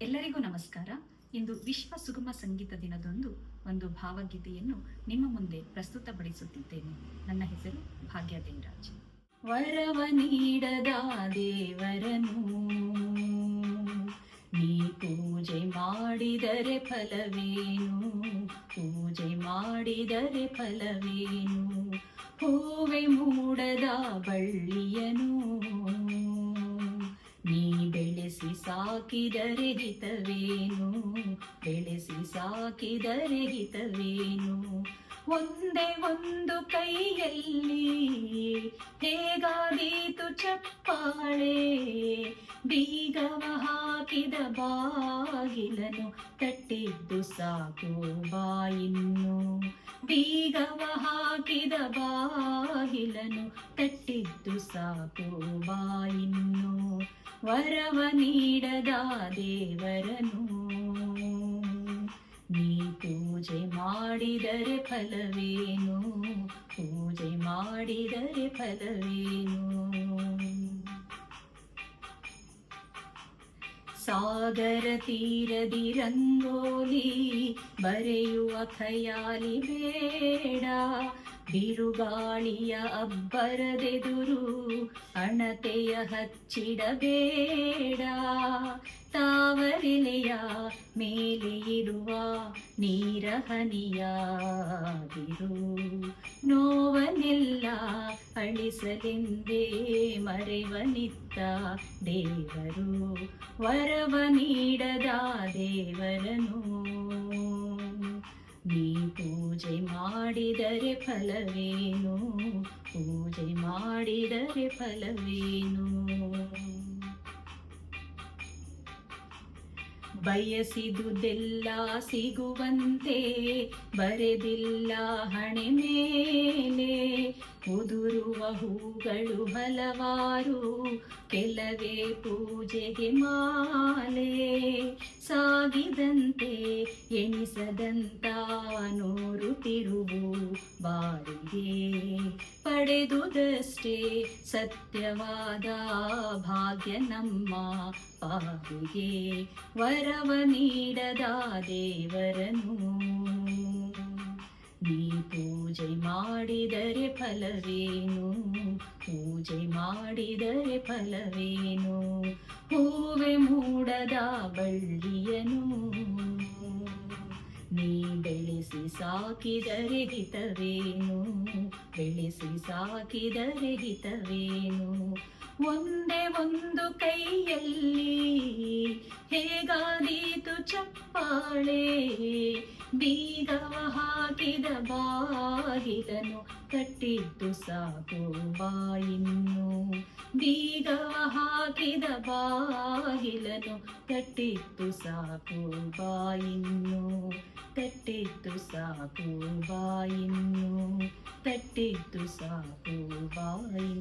ಎಲ್ಲರಿಗೂ ನಮಸ್ಕಾರ. ಇಂದು ವಿಶ್ವ ಸುಗಮ ಸಂಗೀತ ದಿನದಂದು ಒಂದು ಭಾವಗೀತೆಯನ್ನು ನಿಮ್ಮ ಮುಂದೆ ಪ್ರಸ್ತುತಪಡಿಸುತ್ತಿದ್ದೇನೆ. ನನ್ನ ಹೆಸರು ಭಾಗ್ಯ ದೇವರಾಜ್. ವರವ ನೀಡದ ದೇವರನು ನೀ ಪೂಜೆ ಮಾಡಿದರೆ ಫಲವೇನು, ಪೂಜೆ ಮಾಡಿದರೆ ಫಲವೇನು. ಹೂವೆ ಮೂಡದ ಬಳ್ಳಿಯನು ನೀ ಬೆಳೆಸಿ ಸಾಕಿದರೆ ಹಿತವೇನು, ಬೆಳೆಸಿ ಸಾಕಿದರೆ ಹಿತವೇನು. ಒಂದೇ ಒಂದು ಕೈಯಲ್ಲಿ ಹೇಗಾದೀತು ಚಪ್ಪಾಳೆ, ಬೀಗವ ಹಾಕಿದ ಬಾಗಿಲನು ತಟ್ಟಿದ್ದು ಸಾಕು ಬಾಯಿನ್ನು, ಬೀಗವ ಹಾಕಿದ ಬಾಗಿಲನು ತಟ್ಟಿದ್ದು ಸಾಕು ಬಾಯಿನ್ನು. ವರವ ನೀಡದ ದೇವರನು ನೀ ಪೂಜೆ ಮಾಡಿದರೆ ಫಲವೇನು, ಪೂಜೆ ಮಾಡಿದರೆ ಫಲವೇನು. ಸಾಗರ ತೀರದಿ ರಂಗೋಲಿ ಬರೆಯುವ ಖಯಾಲಿ ಬೇಡ, ಬಿರುಗಾಳಿಯ ಅಬ್ಬರದೆದುರು ಅಣತೆಯ ಹಚ್ಚಿಡಬೇಡ. ತಾವರೆಲೆಯ ಮೇಲೆ ಇರುವ ನೀರಹನಿಯಾಗಿರು, ನೋವನೆಲ್ಲ ಅಳಿಸಲೆಂದೇ ಮರೆವನಿತ್ತ ದೇವರು. ವರವ ನೀಡದ ದೇವರನು ನೀ ಪೂಜೆ ಮಾಡಿದರೆ ಫಲವೇನು, ಪೂಜೆ ಮಾಡಿದರೆ ಫಲವೇನು. ಬಯಸಿದುದೆಲ್ಲ ಸಿಗುವಂತೆ ಬರೆದಿಲ್ಲ ಹಣೆ ಮೇಲೆ, ಉದುರುವ ಹೂಗಳು ಹಲವಾರು ಕೆಲವೇ ಪೂಜೆಗೆ ಮಾಲೆ. ಸಾಗಿದಂತೆ ಎಣಿಸದಂತ ನೂರು ತಿರುವು ಬಾರಿಗೆ, ಪಡೆದುದಷ್ಟೇ ಸತ್ಯವಾದ ಭಾಗ್ಯ ನಮ್ಮ ಪಾಲಿಗೆ. ವರವ ನೀಡದ ದೇವರನು ನೀ ಪೂಜೆ ಮಾಡಿದರೆ ಫಲವೇನು, ಪೂಜೆ ಮಾಡಿದರೆ ಫಲವೇನು. ಹೂವೆ ಮೂಡದ ಬಳ್ಳಿಯನು ನೀ ಬೆಳೆಸಿ ಸಾಕಿದರೆ ಹಿತವೇನು, ಬೆಳೆಸಿ ಸಾಕಿದರೆ ಹಿತವೇನು. ಒಂದೇ ಒಂದು ಕೈಯಲ್ಲಿ ಹೇಗಾದೀತು ಚಪ್ಪಾಳೆ, ಬೀಗವ ಹಾಕಿದ ಬಾಗಿಲನು ತಟ್ಟಿದ್ದು ಸಾಕು ಬಾಯಿನ್ನು, ಬೀಗವ ಹಾಕಿದ ಬಾಗಿಲನು ತಟ್ಟಿದ್ದು ಸಾಕು ಬಾಯಿನ್ನು, ತಟ್ಟಿದ್ದು ಸಾಕು ಬಾಯಿನ್ನು, ತಟ್ಟಿದ್ದು ಸಾಕು ಬಾಯಿನ್ನು.